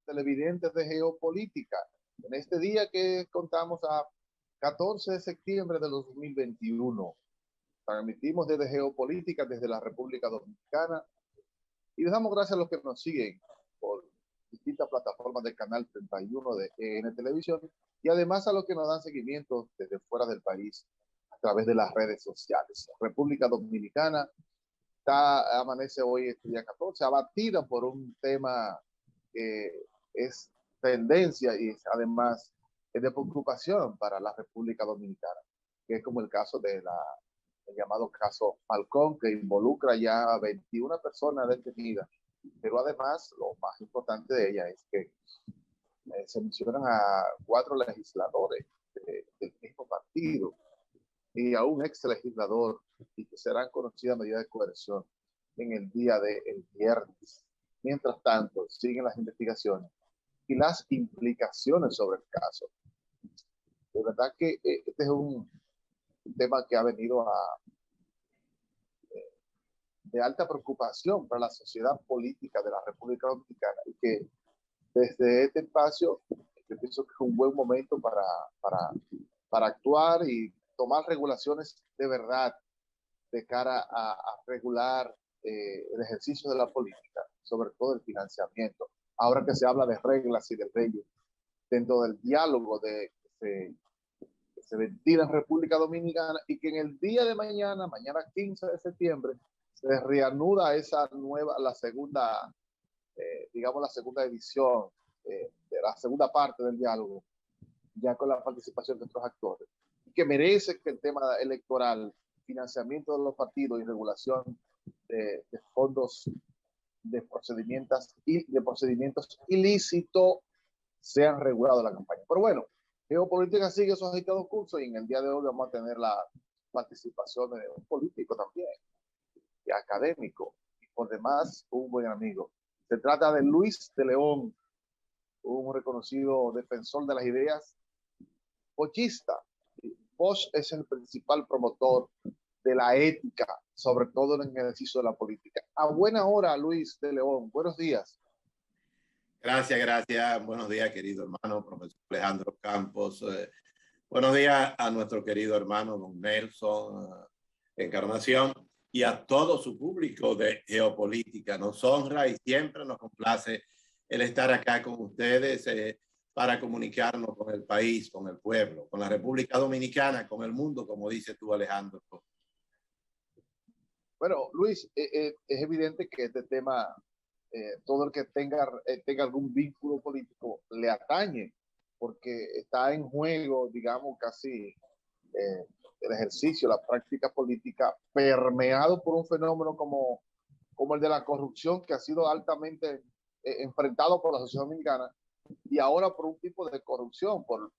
televidentes de Geopolítica. En este día que contamos a 14 de septiembre de 2021, transmitimos desde Geopolítica, desde la República Dominicana, y les damos gracias a los que nos siguen por distintas plataformas del canal 31 de EN Televisión, y además a los que nos dan seguimiento desde fuera del país a través de las redes sociales. República Dominicana amanece hoy, este día 14, abatida por un tema que es tendencia y además es de preocupación para la República Dominicana, que es como el caso del llamado caso Falcón, que involucra ya a 21 personas detenidas, pero además lo más importante de ella es que se mencionan a 4 legisladores del mismo partido y a un ex legislador, y que serán conocidas medidas de coerción en el día del viernes. Mientras tanto, siguen las investigaciones y las implicaciones sobre el caso. De verdad que este es un tema que ha venido de alta preocupación para la sociedad política de la República Dominicana, y que desde este espacio yo pienso que es un buen momento para actuar y tomar regulaciones de verdad de cara a regular el ejercicio de la política, sobre todo el financiamiento. Ahora que se habla de reglas y de leyes dentro del diálogo que se ventila en República Dominicana, y que en el día de mañana 15 de septiembre, se reanuda la segunda, digamos, la segunda edición de la segunda parte del diálogo, ya con la participación de otros actores, que merece que el tema electoral, financiamiento de los partidos y regulación de fondos de procedimientos ilícitos sean regulados en la campaña. Pero bueno, Geopolítica sigue su agitado curso, y en el día de hoy vamos a tener la participación de un político también, y académico, y por demás un buen amigo. Se trata de Luis de León, un reconocido defensor de las ideas, bochista. Bosch es el principal promotor de la ética, sobre todo en el ejercicio de la política. A buena hora, Luis de León. Buenos días. Gracias. Buenos días, querido hermano, profesor Alejandro Campos. Buenos días a nuestro querido hermano, don Nelson Encarnación, y a todo su público de Geopolítica. Nos honra y siempre nos complace el estar acá con ustedes para comunicarnos con el país, con el pueblo, con la República Dominicana, con el mundo, como dices tú, Alejandro. Bueno, Luis, es evidente que este tema, todo el que tenga algún vínculo político le atañe, porque está en juego, digamos, casi el ejercicio, la práctica política, permeado por un fenómeno como el de la corrupción, que ha sido altamente enfrentado por la sociedad dominicana, y ahora por un tipo de corrupción, por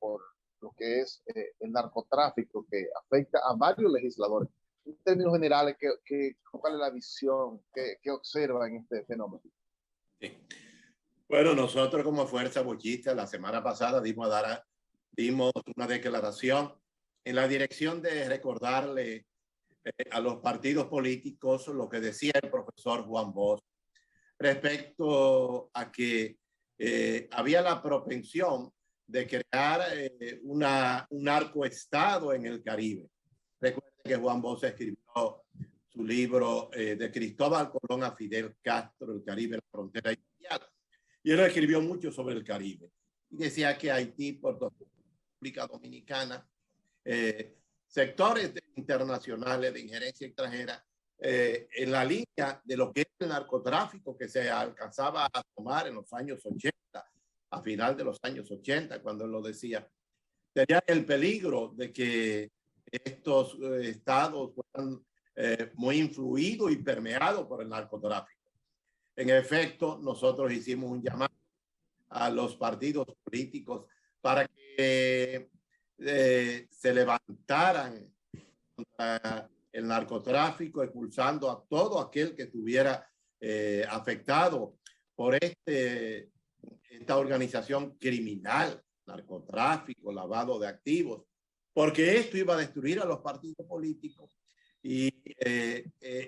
lo que es el narcotráfico, que afecta a varios legisladores. En términos generales, ¿cuál es la visión que observa en este fenómeno? Sí. Bueno, nosotros como Fuerza Bochista la semana pasada dimos una declaración en la dirección de recordarle a los partidos políticos lo que decía el profesor Juan Bosch respecto a que había la propensión de crear un narcoestado en el Caribe. Recuerden que Juan Bosch escribió su libro de Cristóbal Colón a Fidel Castro, el Caribe, la frontera mundial. Y él escribió mucho sobre el Caribe. Y decía que Haití, Puerto Rico, República Dominicana, sectores internacionales de injerencia extranjera, en la línea de lo que es el narcotráfico que se alcanzaba a tomar en los años 80, a final de los años 80, cuando él lo decía, tenía el peligro de que estos estados fueran muy influidos y permeados por el narcotráfico. En efecto, nosotros hicimos un llamado a los partidos políticos para que se levantaran contra el narcotráfico, expulsando a todo aquel que estuviera afectado por esta organización criminal, narcotráfico, lavado de activos, porque esto iba a destruir a los partidos políticos y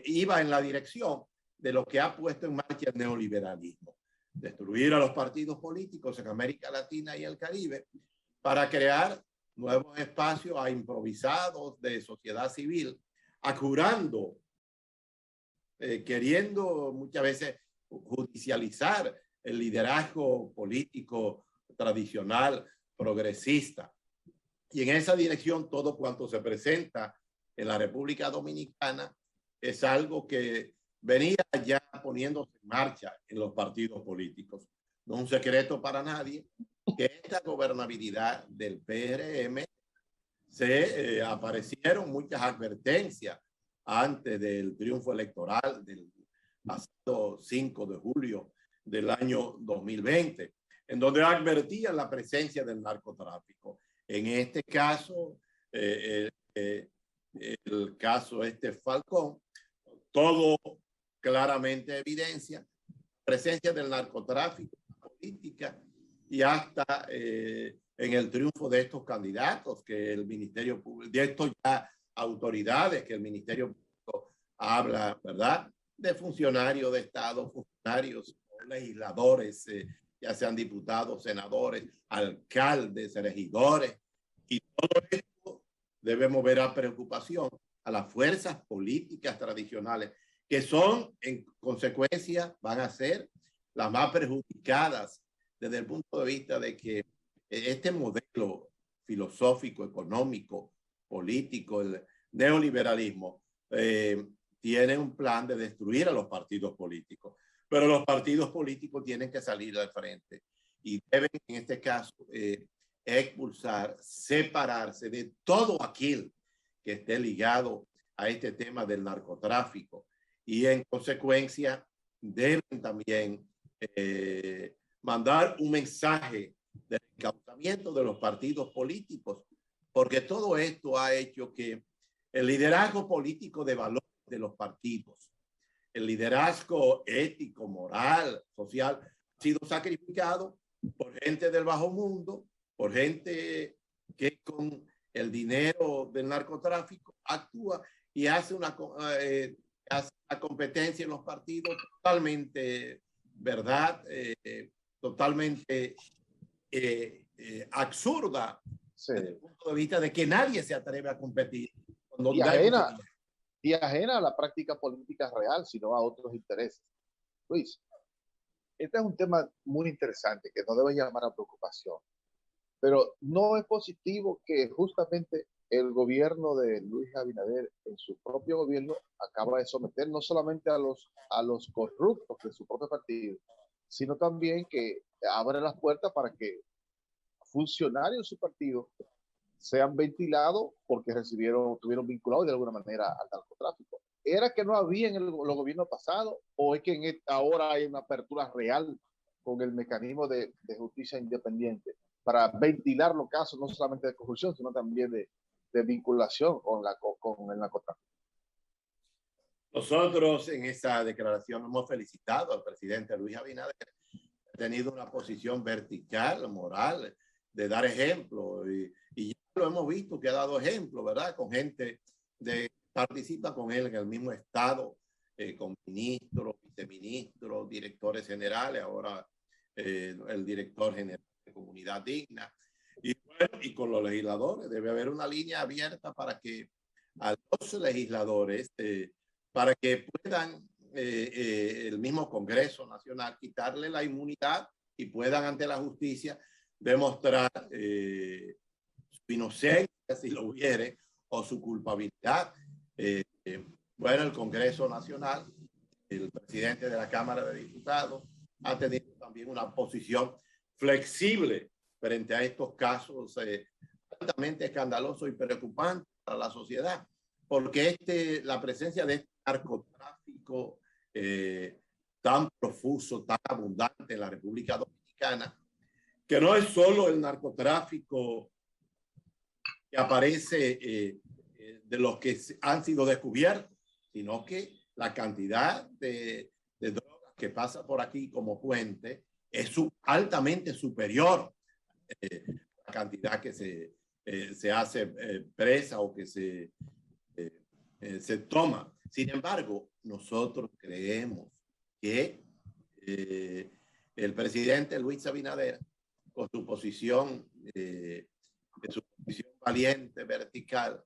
iba en la dirección de lo que ha puesto en marcha el neoliberalismo. destruir a los partidos políticos en América Latina y el Caribe para crear nuevos espacios a improvisados de sociedad civil, acurando, queriendo muchas veces judicializar el liderazgo político tradicional progresista. Y en esa dirección, todo cuanto se presenta en la República Dominicana es algo que venía ya poniéndose en marcha en los partidos políticos. No es un secreto para nadie que esta gobernabilidad del PRM se aparecieron muchas advertencias antes del triunfo electoral del pasado 5 de julio del año 2020, en donde advertían la presencia del narcotráfico. En este caso, el caso Falcón, todo claramente evidencia la presencia del narcotráfico, la política y hasta en el triunfo de estos candidatos que el Ministerio Público, de estos ya autoridades que el Ministerio Público habla, ¿verdad? De funcionarios de Estado, funcionarios, legisladores, ya sean diputados, senadores, alcaldes, regidores, y todo esto debe mover a preocupación a las fuerzas políticas tradicionales, que son, en consecuencia, van a ser las más perjudicadas desde el punto de vista de que este modelo filosófico, económico, político, el neoliberalismo, tiene un plan de destruir a los partidos políticos. Pero los partidos políticos tienen que salir al frente y deben, en este caso, expulsar, separarse de todo aquel que esté ligado a este tema del narcotráfico. Y en consecuencia, deben también mandar un mensaje de encauzamiento de los partidos políticos, porque todo esto ha hecho que el liderazgo político de valor de los partidos, el liderazgo ético, moral, social, ha sido sacrificado por gente del bajo mundo, por gente que con el dinero del narcotráfico actúa y hace una competencia en los partidos totalmente, ¿verdad? Totalmente absurda, sí, desde el punto de vista de que nadie se atreve a competir. Y ajena a la práctica política real, sino a otros intereses. Luis, este es un tema muy interesante que no debe llamar a preocupación, pero no es positivo que justamente el gobierno de Luis Abinader, en su propio gobierno, acaba de someter no solamente a los corruptos de su propio partido, sino también que abre las puertas para que funcionarios de su partido sean ventilados porque tuvieron vinculados de alguna manera al narcotráfico. ¿Era que no había en los gobiernos pasados o es que ahora hay una apertura real con el mecanismo de justicia independiente para ventilar los casos no solamente de corrupción, sino también de vinculación con el narcotráfico? Nosotros en esa declaración hemos felicitado al presidente Luis Abinader. Ha tenido una posición vertical, moral, de dar ejemplo y ya lo hemos visto que ha dado ejemplo, ¿verdad? Con gente que participa con él en el mismo estado, con ministros, viceministros, directores generales, ahora el director general de Comunidad Digna. Y, bueno, y con los legisladores debe haber una línea abierta para que a los legisladores, para que puedan el mismo Congreso Nacional quitarle la inmunidad y puedan ante la justicia demostrar su inocencia, si lo hubiere, o su culpabilidad. Bueno, el Congreso Nacional, el presidente de la Cámara de Diputados, ha tenido también una posición flexible frente a estos casos altamente escandalosos y preocupantes para la sociedad, porque la presencia de este narcotráfico tan profuso, tan abundante en la República Dominicana, que no es solo el narcotráfico que aparece de los que han sido descubiertos, sino que la cantidad de drogas que pasa por aquí como puente es altamente superior a la cantidad que se hace presa o que se toma. Sin embargo, nosotros creemos que el presidente Luis Abinader, con su posición, su posición valiente, vertical,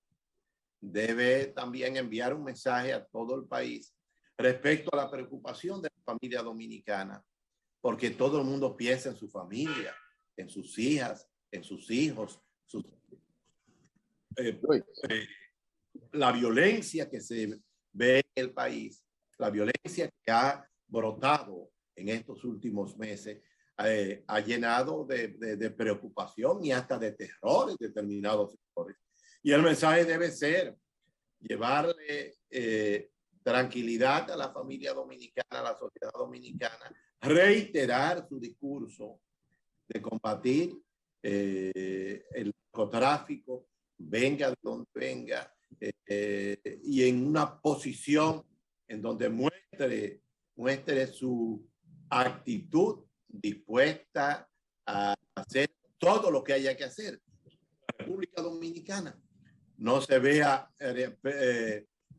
debe también enviar un mensaje a todo el país respecto a la preocupación de la familia dominicana, porque todo el mundo piensa en su familia, en sus hijas, en sus hijos, la violencia que se ve en el país, la violencia que ha brotado en estos últimos meses, ha llenado de preocupación y hasta de terror en determinados sectores. Y el mensaje debe ser llevarle tranquilidad a la familia dominicana, a la sociedad dominicana, reiterar su discurso de combatir el narcotráfico, venga de donde venga, y en una posición en donde muestre su actitud dispuesta a hacer todo lo que haya que hacer. La República Dominicana no se vea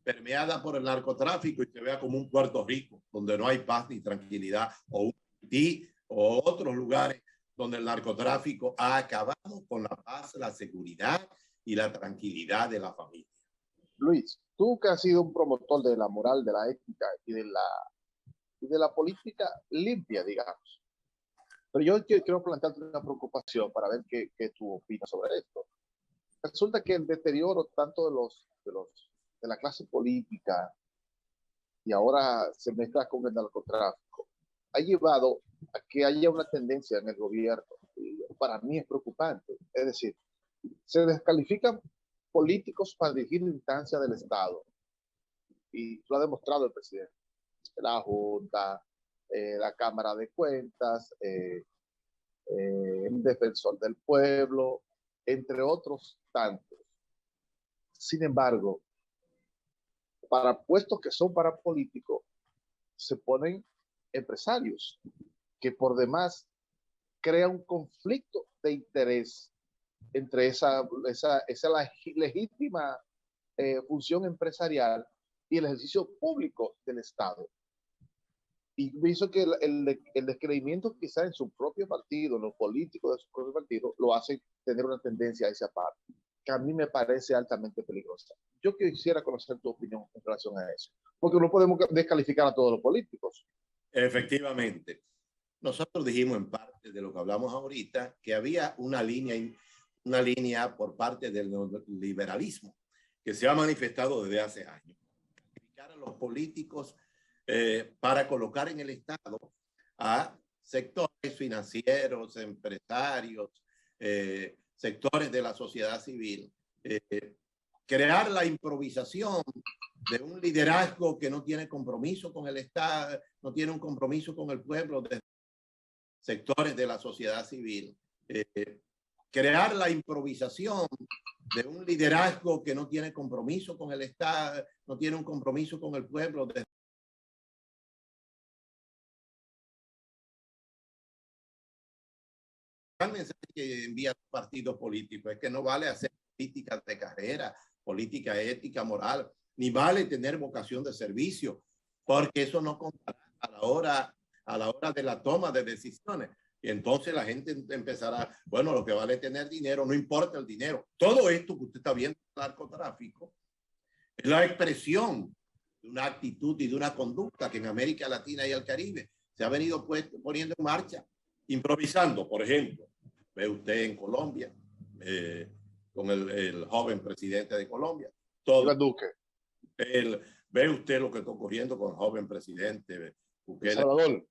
permeada por el narcotráfico y se vea como un Puerto Rico, donde no hay paz ni tranquilidad, o un Haití o otros lugares donde el narcotráfico ha acabado con la paz, la seguridad y la tranquilidad de la familia. Luis, tú que has sido un promotor de la moral, de la ética y de la política limpia, digamos. Pero yo quiero plantearte una preocupación para ver qué tú opinas sobre esto. Resulta que el deterioro tanto de la clase política y ahora se mezcla con el narcotráfico ha llevado a que haya una tendencia en el gobierno. Y para mí es preocupante. Es decir, se descalifican políticos para dirigir instancias del Estado. Y lo ha demostrado el presidente. La Junta, la Cámara de Cuentas, el Defensor del Pueblo, entre otros tantos. Sin embargo, para puestos que son para políticos, se ponen empresarios que por demás crea un conflicto de interés entre esa legítima función empresarial y el ejercicio público del Estado. Y pienso que el descreimiento quizá en su propio partido, en los políticos de su propio partido, lo hace tener una tendencia a esa parte, que a mí me parece altamente peligrosa. Yo quisiera conocer tu opinión en relación a eso, porque no podemos descalificar a todos los políticos. Efectivamente. Nosotros dijimos en parte de lo que hablamos ahorita que había una línea por parte del liberalismo que se ha manifestado desde hace años. Criticar a los políticos para colocar en el Estado a sectores financieros, empresarios, sectores de la sociedad civil, crear la improvisación de un liderazgo que no tiene compromiso con el Estado, no tiene un compromiso con el pueblo, de sectores de la sociedad civil, crear la improvisación de un liderazgo que no tiene compromiso con el Estado, no tiene un compromiso con el pueblo. El mensaje que envía el partido político es que no vale hacer políticas de carrera, política ética, moral, ni vale tener vocación de servicio, porque eso no contará a la hora de la toma de decisiones. Y entonces la gente empezará, bueno, lo que vale tener dinero, no importa el dinero. Todo esto que usted está viendo, el narcotráfico, es la expresión de una actitud y de una conducta que en América Latina y el Caribe se ha venido poniendo en marcha, improvisando. Por ejemplo, ve usted en Colombia, con el joven presidente de Colombia. Iván Duque. Ve usted lo que está ocurriendo con el joven presidente Bukele, Salvador,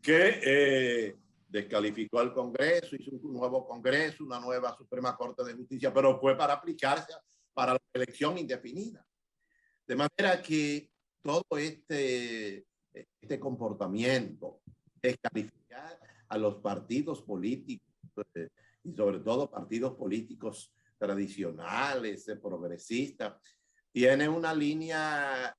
que descalificó al Congreso, hizo un nuevo Congreso, una nueva Suprema Corte de Justicia, pero fue para aplicarse para la elección indefinida. De manera que todo este comportamiento, descalificar a los partidos políticos y sobre todo partidos políticos tradicionales, progresistas, tiene una línea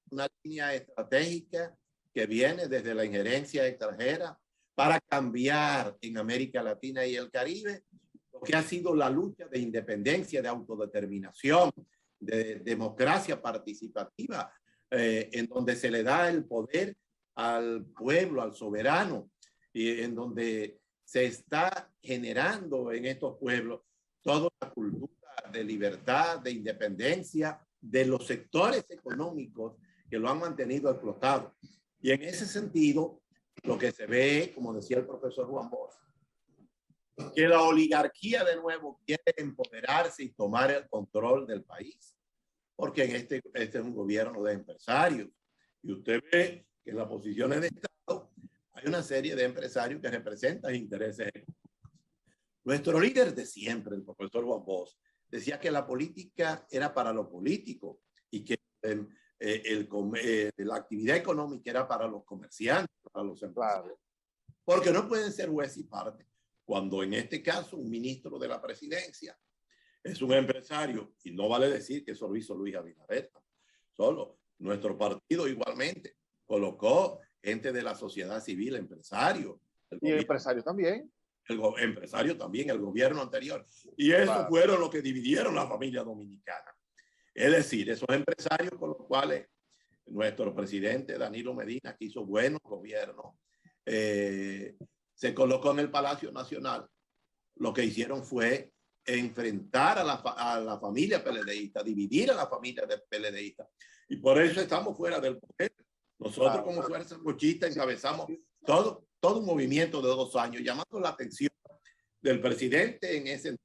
estratégica que viene desde la injerencia extranjera para cambiar en América Latina y el Caribe lo que ha sido la lucha de independencia, de autodeterminación, de democracia participativa, en donde se le da el poder al pueblo, al soberano, y en donde se está generando en estos pueblos toda una cultura de libertad, de independencia, de los sectores económicos que lo han mantenido explotado. Y en ese sentido, lo que se ve, como decía el profesor Juan Bosch, que la oligarquía de nuevo quiere empoderarse y tomar el control del país, porque en este es un gobierno de empresarios. Y usted ve que en las posiciones de Estado hay una serie de empresarios que representan intereses económicos. Nuestro líder de siempre, el profesor Juan Bosch, decía que la política era para los políticos y que la actividad económica era para los comerciantes, para los empresarios. Porque no pueden ser juez y parte. Cuando en este caso un ministro de la presidencia es un empresario, y no vale decir que eso lo hizo Luis Abinader, solo nuestro partido igualmente colocó gente de la sociedad civil, empresarios. Y empresarios también. El empresario también, el gobierno anterior. Y eso fueron los que dividieron la familia dominicana. Es decir, esos empresarios con los cuales nuestro presidente Danilo Medina, que hizo buenos gobiernos, se colocó en el Palacio Nacional. Lo que hicieron fue enfrentar a la familia PLDista, dividir a la familia PLDista. Y por eso estamos fuera del poder. Nosotros como Fuerza Bochista encabezamos todo un movimiento de 2 años, llamando la atención del presidente en ese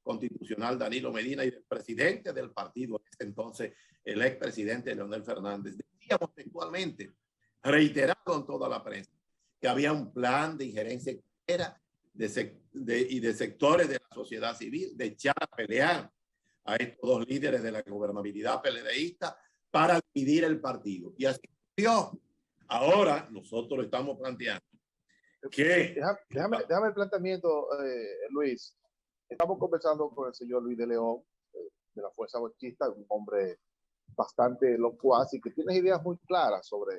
constitucional Danilo Medina y del presidente del partido, en ese entonces el expresidente Leonel Fernández. Decíamos textualmente, reiterado en toda la prensa, que había un plan de injerencia extranjera y de sectores de la sociedad civil de echar a pelear a estos 2 líderes de la gobernabilidad PLDista para dividir el partido. Y así ocurrió. Ahora nosotros estamos planteando que... Déjame el planteamiento, Luis. Estamos conversando con el señor Luis de León, de la Fuerza Bochista, un hombre bastante locuaz y que tiene ideas muy claras sobre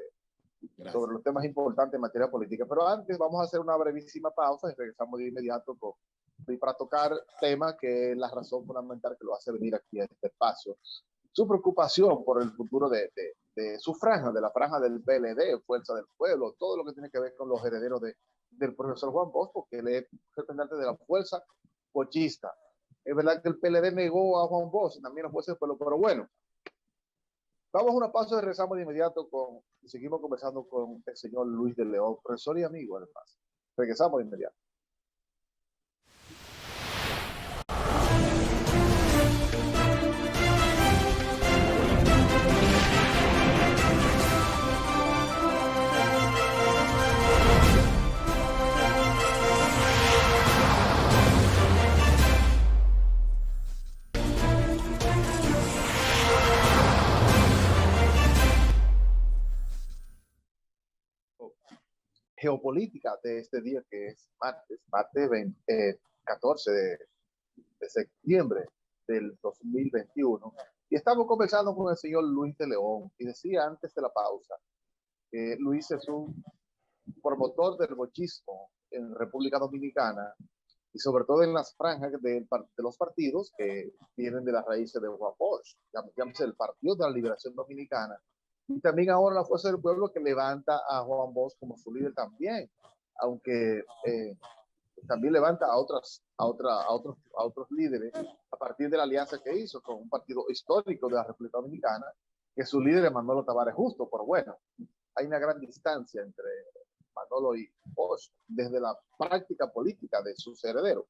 los temas importantes en materia política. Pero antes vamos a hacer una brevísima pausa y regresamos de inmediato para tocar temas que es la razón fundamental que lo hace venir aquí a este espacio. Su preocupación por el futuro de su franja, de la franja del PLD, Fuerza del Pueblo, todo lo que tiene que ver con los herederos del profesor Juan Bosch, porque él es representante de la Fuerza Bochista. Es verdad que el PLD negó a Juan Bosch, también los jueces del pueblo, pero bueno. Vamos a una pausa y regresamos de inmediato y seguimos conversando con el señor Luis de León, profesor y amigo además. Regresamos de inmediato. Geopolítica de este día, que es martes 14 de septiembre del 2021. Y estamos conversando con el señor Luis de León. Y decía antes de la pausa que Luis es un promotor del bochismo en República Dominicana y sobre todo en las franjas de los partidos que vienen de las raíces de Juan Bosch, llámese el Partido de la Liberación Dominicana, y también ahora la Fuerza del Pueblo, que levanta a Juan Bosch como su líder también, aunque también levanta a otros líderes a partir de la alianza que hizo con un partido histórico de la República Dominicana, que su líder es Manolo Tavares Justo. Pero bueno, hay una gran distancia entre Manolo y Bosch desde la práctica política de sus herederos.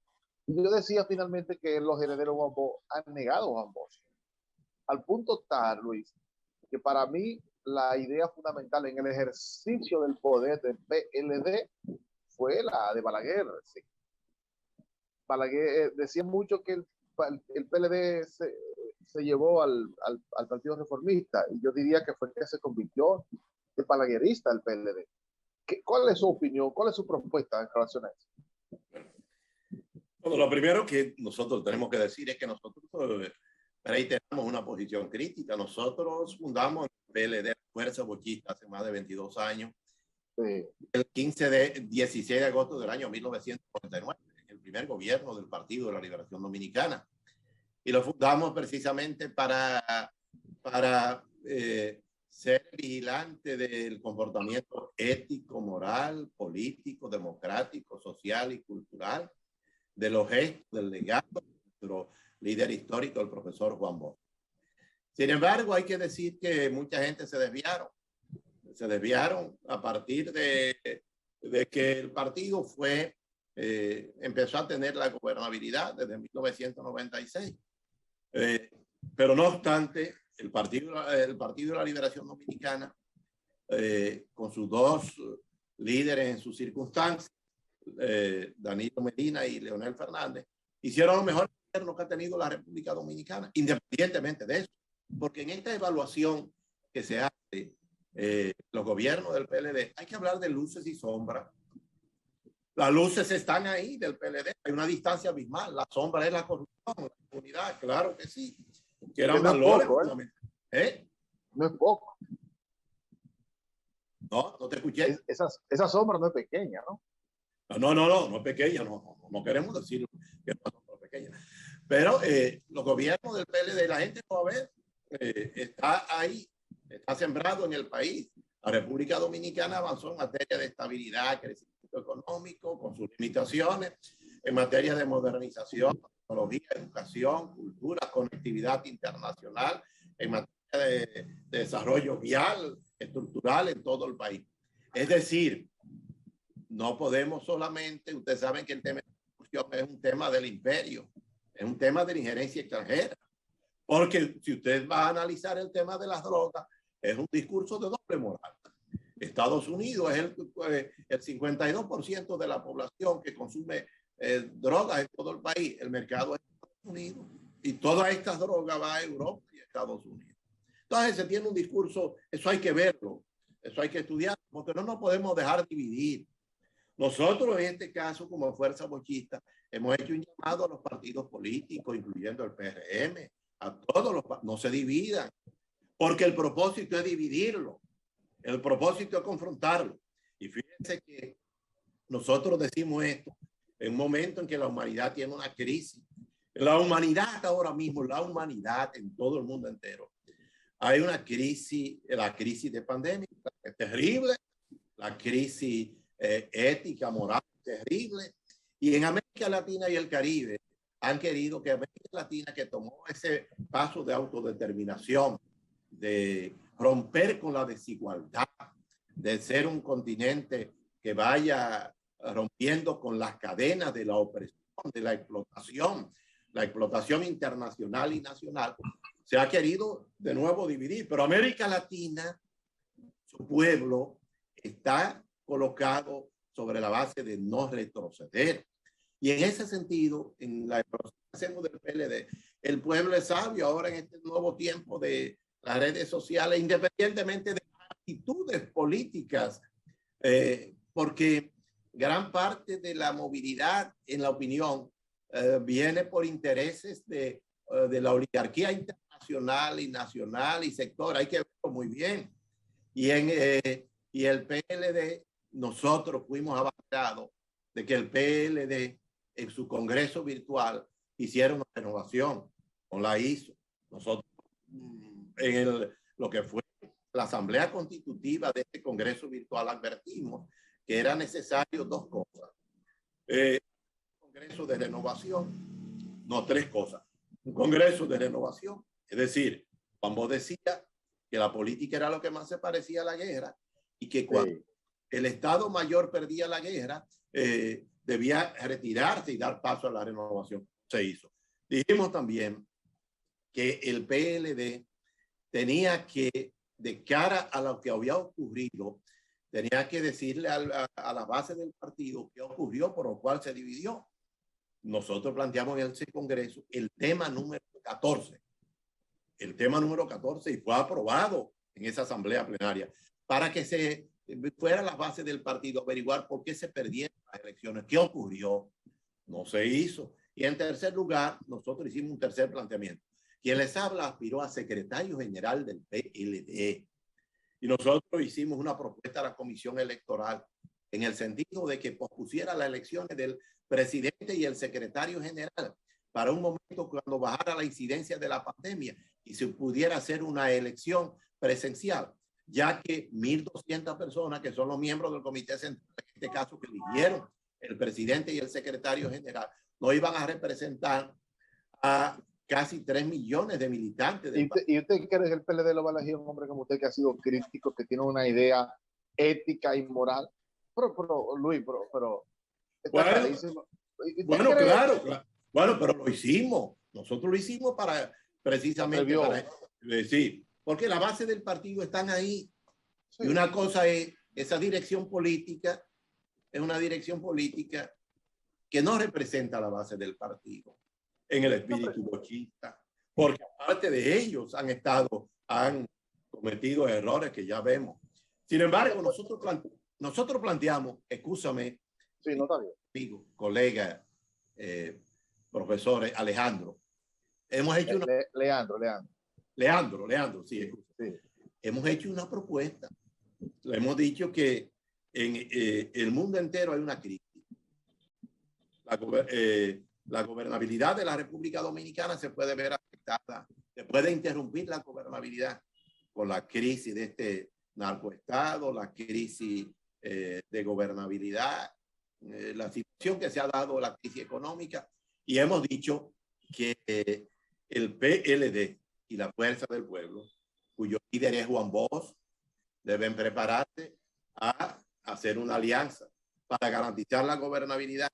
Y yo decía finalmente que los herederos de Juan Bosch han negado a Juan Bosch, al punto tal, Luis, que para mí la idea fundamental en el ejercicio del poder del PLD fue la de Balaguer. Sí. Balaguer decía mucho que el PLD se llevó al Partido Reformista, y yo diría que fue que se convirtió de balaguerista el PLD. ¿Cuál es su opinión? ¿Cuál es su propuesta en relación a eso? Bueno, lo primero que nosotros tenemos que decir es que nosotros reiteramos una posición crítica. Nosotros fundamos el PLD, Fuerza Bochista, hace más de 22 años. Sí. El 16 de agosto del año 1949, el primer gobierno del Partido de la Liberación Dominicana. Y lo fundamos precisamente para ser vigilante del comportamiento ético, moral, político, democrático, social y cultural de los gestos del legado de nuestro líder histórico, el profesor Juan Bosch. Sin embargo, hay que decir que mucha gente se desviaron. Se desviaron a partir de que el partido empezó a tener la gobernabilidad desde 1996. Pero no obstante, el Partido de la Liberación Dominicana, con sus dos líderes en sus circunstancias, Danilo Medina y Leonel Fernández, hicieron lo mejor que ha tenido la República Dominicana, independientemente de eso. Porque en esta evaluación que se hace, los gobiernos del PLD, hay que hablar de luces y sombras. Las luces están ahí del PLD, hay una distancia abismal. La sombra es la corrupción, la impunidad, claro que sí. Que eran valores fundamentales. No es poco. No, no te escuché. Esa sombra no es pequeña, ¿no? No es pequeña, no queremos decir que es una sombra pequeña. Pero los gobiernos del PLD, la gente lo va a ver, está ahí, está sembrado en el país. La República Dominicana avanzó en materia de estabilidad, crecimiento económico, con sus limitaciones, en materia de modernización, tecnología, educación, cultura, conectividad internacional, en materia de desarrollo vial, estructural en todo el país. Es decir, no podemos solamente, ustedes saben que el tema de la corrupción es un tema del imperio, es un tema de la injerencia extranjera. Porque si usted va a analizar el tema de las drogas, es un discurso de doble moral. Estados Unidos es el 52% de la población que consume drogas en todo el país. El mercado es Estados Unidos. Y todas estas drogas van a Europa y Estados Unidos. Entonces se tiene un discurso, eso hay que verlo, eso hay que estudiar, porque no nos podemos dejar dividir. Nosotros en este caso, como Fuerza Bochista, hemos hecho un llamado a los partidos políticos, incluyendo el PRM, a todos los, no se dividan, porque el propósito es dividirlo, el propósito es confrontarlo. Y fíjense que nosotros decimos esto en un momento en que la humanidad tiene una crisis. La humanidad ahora mismo, la humanidad en todo el mundo entero, hay una crisis, la crisis de pandemia, es terrible, la crisis ética, moral, terrible. Y en América Latina y el Caribe han querido que América Latina, que tomó ese paso de autodeterminación, de romper con la desigualdad, de ser un continente que vaya rompiendo con las cadenas de la opresión, de la explotación internacional y nacional, se ha querido de nuevo dividir. Pero América Latina, su pueblo, está colocado sobre la base de no retroceder. Y en ese sentido, en la evaluación que hacemos del PLD, el pueblo es sabio ahora en este nuevo tiempo de las redes sociales, independientemente de actitudes políticas, porque gran parte de la movilidad en la opinión viene por intereses de la oligarquía internacional y nacional y sector. Hay que verlo muy bien. Y el PLD, nosotros fuimos abanderados de que el PLD en su congreso virtual hiciera una renovación, no la hizo. Nosotros en lo que fue la asamblea constitutiva de este congreso virtual advertimos que era necesario dos cosas. Un congreso de renovación, no tres cosas. Un congreso de renovación, es decir, Juan Bosch decía que la política era lo que más se parecía a la guerra y que cuando el Estado Mayor perdía la guerra, debía retirarse y dar paso a la renovación. Se hizo. Dijimos también que el PLD tenía que, de cara a lo que había ocurrido, tenía que decirle a la base del partido qué ocurrió, por lo cual se dividió. Nosotros planteamos en ese congreso el tema número 14. El tema número 14 y fue aprobado en esa asamblea plenaria para que se fuera la base del partido averiguar por qué se perdieron las elecciones, qué ocurrió. No se hizo. Y en tercer lugar, nosotros hicimos un tercer planteamiento. Quien les habla aspiró a secretario general del PLD. Y nosotros hicimos una propuesta a la Comisión Electoral en el sentido de que pospusiera las elecciones del presidente y el secretario general para un momento cuando bajara la incidencia de la pandemia y se pudiera hacer una elección presencial. ya que 1.200 personas, que son los miembros del comité central, en este caso que eligieron el presidente y el secretario general, no iban a representar a casi 3 millones de militantes. ¿Y usted cree que el PLD lo va a elegir un hombre como usted, que ha sido crítico, que tiene una idea ética y moral? Pero Luis, pero está clarísimo. Bueno, claro. Bueno, pero lo hicimos. Nosotros lo hicimos para precisamente para decir, porque la base del partido están ahí. Sí. Y una cosa es, esa dirección política es una dirección política que no representa la base del partido en el espíritu bochista, porque aparte de ellos han cometido errores que ya vemos. Sin embargo, nosotros planteamos, escúchame, sí, no está bien, amigo, colega, profesor Alejandro, hemos hecho una... Leandro, sí. Hemos hecho una propuesta. Le hemos dicho que en el mundo entero hay una crisis. La gobernabilidad de la República Dominicana se puede ver afectada, se puede interrumpir la gobernabilidad con la crisis de este narcoestado, la crisis de gobernabilidad, la situación que se ha dado, la crisis económica, y hemos dicho que el PLD y la Fuerza del Pueblo, cuyo líder es Juan Bosch, deben prepararse a hacer una alianza para garantizar la gobernabilidad,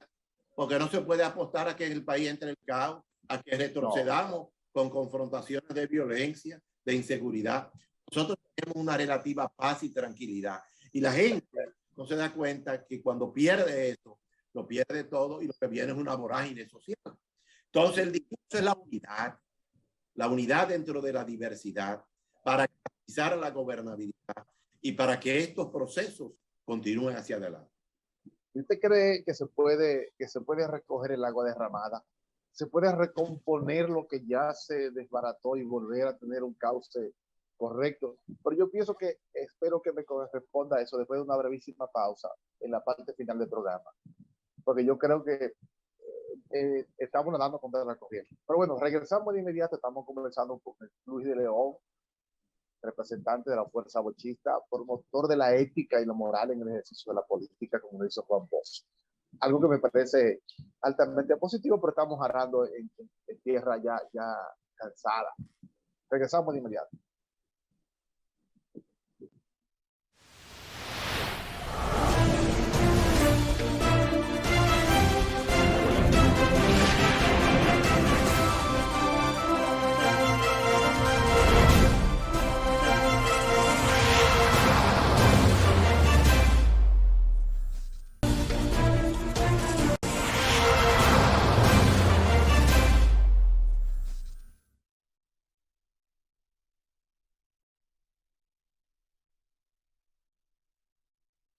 porque no se puede apostar a que el país entre en el caos, a que retrocedamos con confrontaciones de violencia, de inseguridad. Nosotros tenemos una relativa paz y tranquilidad, y la gente no se da cuenta que cuando pierde eso, lo pierde todo, y lo que viene es una vorágine social. Entonces el discurso es la unidad dentro de la diversidad, para garantizar la gobernabilidad y para que estos procesos continúen hacia adelante. ¿Usted cree que se puede recoger el agua derramada? ¿Se puede recomponer lo que ya se desbarató y volver a tener un cauce correcto? Pero yo pienso que, espero que me corresponda a eso después de una brevísima pausa en la parte final del programa, porque yo creo que estamos nadando contra la corriente. Pero bueno, regresamos de inmediato. Estamos conversando con Luis de León, representante de la fuerza bochista, promotor de la ética y la moral en el ejercicio de la política, como lo hizo Juan Bosch. Algo que me parece altamente positivo, pero estamos arando en tierra ya cansada. Regresamos de inmediato.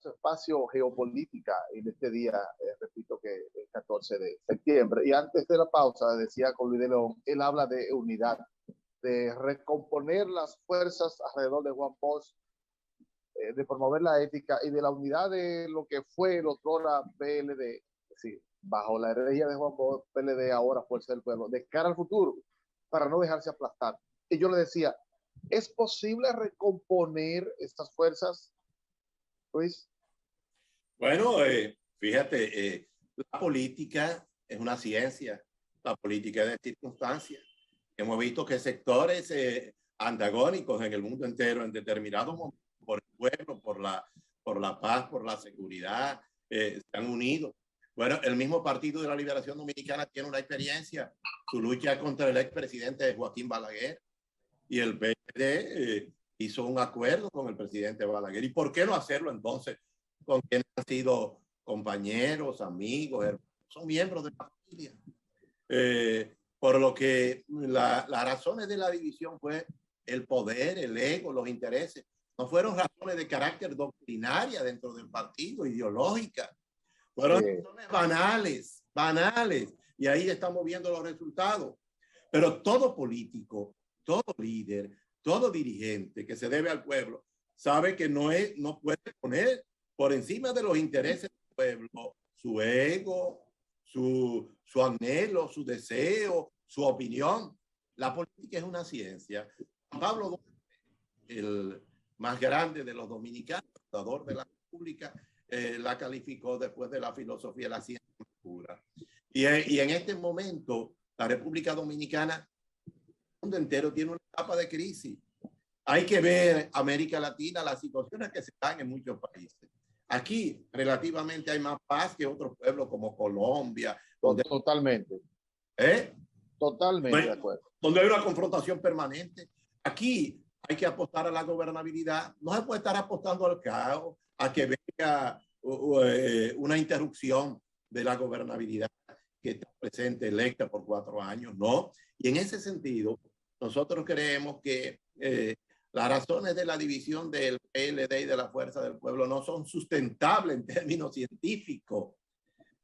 Espacio geopolítica en este día, repito que el 14 de septiembre. Y antes de la pausa, decía con Luis de León, él habla de unidad, de recomponer las fuerzas alrededor de Juan Bosch, de promover la ética y de la unidad de lo que fue el otrora PLD, sí, bajo la herejía de Juan Bosch, PLD ahora Fuerza del Pueblo, de cara al futuro, para no dejarse aplastar. Y yo le decía, ¿es posible recomponer estas fuerzas, Luis? Bueno, fíjate, la política es una ciencia, la política es de circunstancias. Hemos visto que sectores antagónicos en el mundo entero, en determinados momentos, por el pueblo, por la paz, por la seguridad, se han unido. Bueno, el mismo Partido de la Liberación Dominicana tiene una experiencia, su lucha contra el expresidente Joaquín Balaguer, y el PLD hizo un acuerdo con el presidente Balaguer. ¿Y por qué no hacerlo entonces con quienes han sido compañeros, amigos, hermanos, son miembros de la familia? Por lo que las razones de la división fue el poder, el ego, los intereses. No fueron razones de carácter doctrinaria dentro del partido, ideológica. Fueron razones banales. Y ahí estamos viendo los resultados. Pero todo político, todo líder, todo dirigente que se debe al pueblo, sabe que no puede poner por encima de los intereses del pueblo su ego, su anhelo, su deseo, su opinión. La política es una ciencia. Pablo, el más grande de los dominicanos, fundador de la República, la calificó después de la filosofía de la ciencia pura. Y en este momento, la República Dominicana, el mundo entero tiene una etapa de crisis. Hay que ver América Latina, las situaciones que se dan en muchos países. Aquí relativamente hay más paz que otros pueblos como Colombia. Donde, totalmente. Totalmente de acuerdo. Donde hay una confrontación permanente. Aquí hay que apostar a la gobernabilidad. No se puede estar apostando al caos, a que venga una interrupción de la gobernabilidad que está presente, electa por 4 años. No. Y en ese sentido, nosotros creemos que las razones de la división del PLD y de la Fuerza del Pueblo no son sustentables en términos científicos,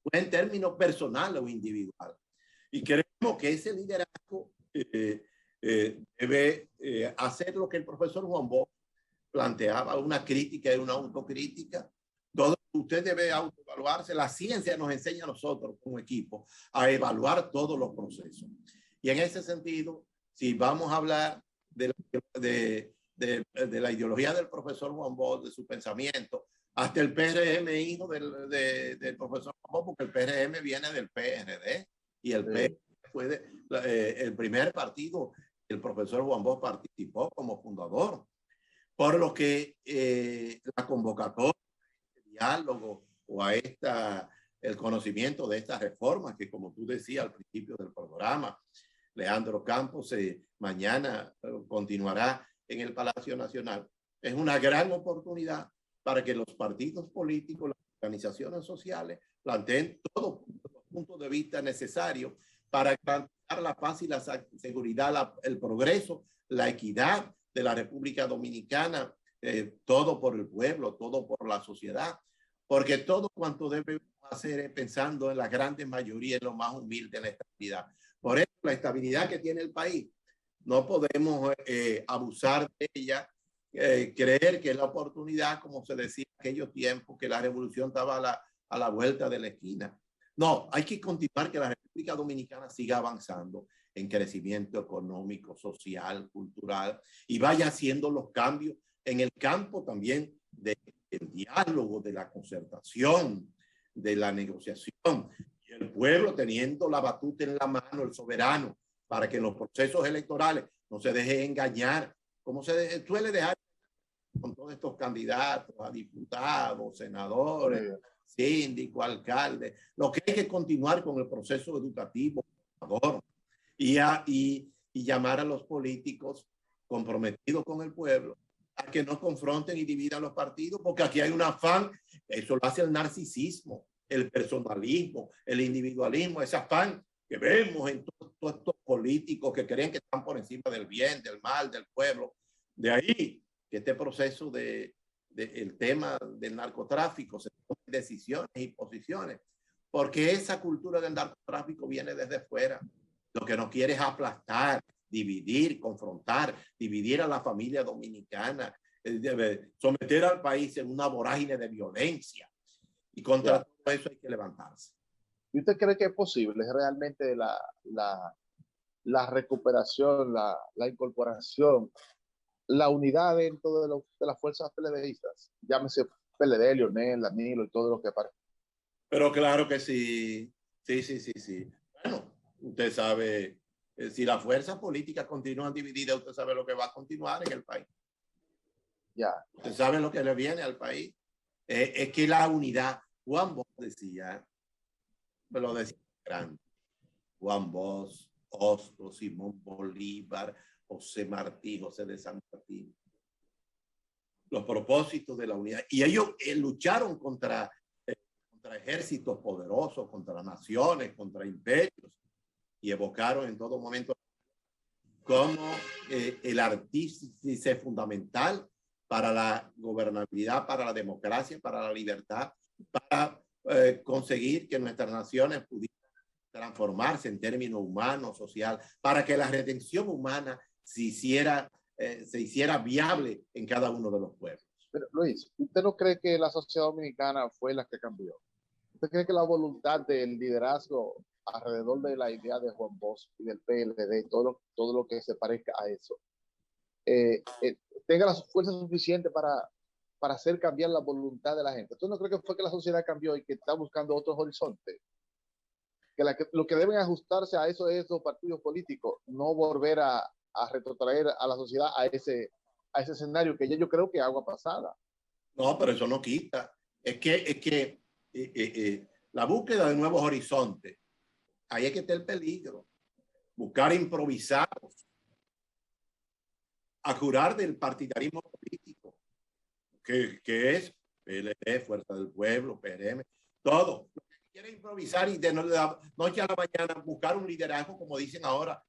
o en términos personales o individuales. Y creemos que ese liderazgo debe hacer lo que el profesor Juan Bosch planteaba, una crítica y una autocrítica. Usted debe autoevaluarse. La ciencia nos enseña a nosotros como equipo a evaluar todos los procesos. Y en ese sentido, si vamos a hablar de la ideología del profesor Juan Bosch, de su pensamiento, hasta el PRM, hijo del profesor Juan Bosch, porque el PRM viene del PRD y el PRD fue el primer partido que el profesor Juan Bosch participó como fundador. Por lo que la convocatoria, el diálogo o a el conocimiento de estas reformas que, como tú decías al principio del programa, Leandro Campos mañana continuará en el Palacio Nacional. Es una gran oportunidad para que los partidos políticos, las organizaciones sociales planteen todos los puntos de vista necesarios para garantizar la paz y la seguridad, el progreso, la equidad de la República Dominicana, todo por el pueblo, todo por la sociedad, porque todo cuanto debemos hacer es pensando en la grande mayoría, en lo más humilde, en la estabilidad. Por eso la estabilidad que tiene el país, no podemos abusar de ella, creer que es la oportunidad, como se decía en aquellos tiempos, que la revolución estaba a la vuelta de la esquina. No, hay que continuar que la República Dominicana siga avanzando en crecimiento económico, social, cultural, y vaya haciendo los cambios en el campo también del diálogo, de la concertación, de la negociación, y el pueblo teniendo la batuta en la mano, el soberano, para que en los procesos electorales no se deje engañar, como se suele dejar con todos estos candidatos a diputados, senadores, síndicos, alcaldes. Lo que hay que continuar con el proceso educativo y llamar a los políticos comprometidos con el pueblo a que no confronten y dividan los partidos, porque aquí hay un afán, eso lo hace el narcisismo, el personalismo, el individualismo, ese afán que vemos en todos estos políticos que creen que están por encima del bien, del mal, del pueblo. De ahí que este proceso el tema del narcotráfico se tome decisiones y posiciones, porque esa cultura del narcotráfico viene desde fuera. Lo que nos quiere es aplastar, dividir, confrontar, dividir a la familia dominicana, someter al país en una vorágine de violencia. Y contra todo eso hay que levantarse. ¿Y usted cree que es posible realmente la recuperación, la incorporación, la unidad dentro de las fuerzas PLDistas? Llámese PLD, Leonel, Danilo y todo lo que parece. Pero claro que sí. Sí. Bueno, usted sabe, si las fuerzas políticas continúan divididas, usted sabe lo que va a continuar en el país. Ya. Usted sabe lo que le viene al país. Es que la unidad, Juan Bosch decía, me lo decía grande, Juan Bosch, Hostos, Simón Bolívar, José Martí, José de San Martín, los propósitos de la unidad. Y ellos lucharon contra ejércitos poderosos, contra naciones, contra imperios, y evocaron en todo momento como el artífice fundamental para la gobernabilidad, para la democracia, para la libertad, para conseguir que nuestras naciones pudieran transformarse en términos humanos, social, para que la redención humana se hiciera viable en cada uno de los pueblos. Pero Luis, ¿usted no cree que la sociedad dominicana fue la que cambió? ¿Usted cree que la voluntad del liderazgo alrededor de la idea de Juan Bosch y del PLD, todo lo que se parezca a eso, tenga la fuerza suficiente para hacer cambiar la voluntad de la gente. Entonces no creo que fue que la sociedad cambió y que está buscando otros horizontes. Lo que deben ajustarse a eso es los partidos políticos, no volver a retrotraer a la sociedad a ese escenario que ya yo creo que agua pasada. No, pero eso no quita. Es que la búsqueda de nuevos horizontes, ahí es que está el peligro. Buscar improvisados, a jurar del partidarismo político, que es PLD, Fuerza del Pueblo, PRM, todo. Quiere improvisar y de noche a la mañana buscar un liderazgo, como dicen ahora,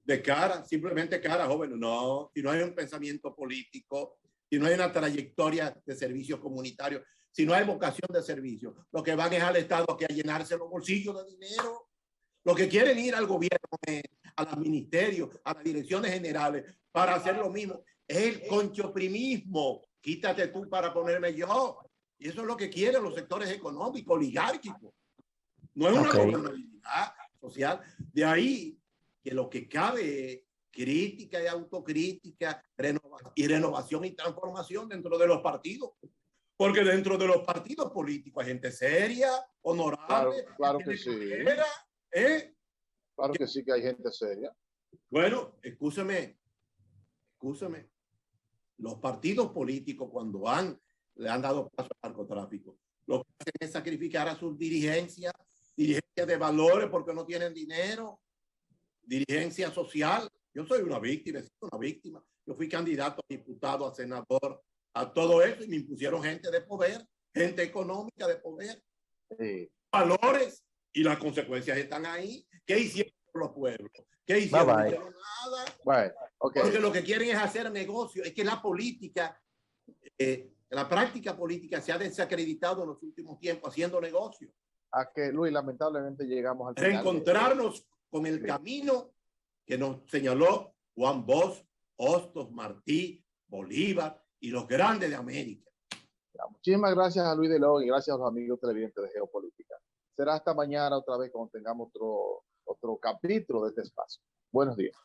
de cara, simplemente cara, jóvenes. No, si no hay un pensamiento político, si no hay una trayectoria de servicio comunitario, si no hay vocación de servicio, lo que van es al Estado que a llenarse los bolsillos de dinero. Lo que quieren ir al gobierno, a los ministerios, a las direcciones generales, para hacer lo mismo. Es el conchoprimismo. Quítate tú para ponerme yo. Y eso es lo que quieren los sectores económicos, oligárquicos. No es una gobernabilidad social. De ahí que lo que cabe es crítica y autocrítica, renovación y transformación dentro de los partidos. Porque dentro de los partidos políticos hay gente seria, honorable, claro que sí. Claro que sí que hay gente seria. Bueno, escúcheme. Los partidos políticos cuando le han dado paso al narcotráfico, lo que hacen es sacrificar a sus dirigencias de valores porque no tienen dinero, dirigencia social. Yo soy una víctima. Yo fui candidato a diputado, a senador, a todo eso y me impusieron gente de poder, gente económica de poder, valores y las consecuencias están ahí. ¿Qué hicieron los pueblos? ¿Qué hicieron? No hicieron nada. Bueno, porque lo que quieren es hacer negocio. Es que la política, la práctica política se ha desacreditado en los últimos tiempos haciendo negocio. A que, Luis, lamentablemente llegamos al final. Reencontrarnos con el camino que nos señaló Juan Bosch, Hostos, Martí, Bolívar y los grandes de América. Muchísimas gracias a Luis Delón y gracias a los amigos televidentes de Geopolítica. Será hasta mañana otra vez cuando tengamos otro capítulo de este espacio. Buenos días.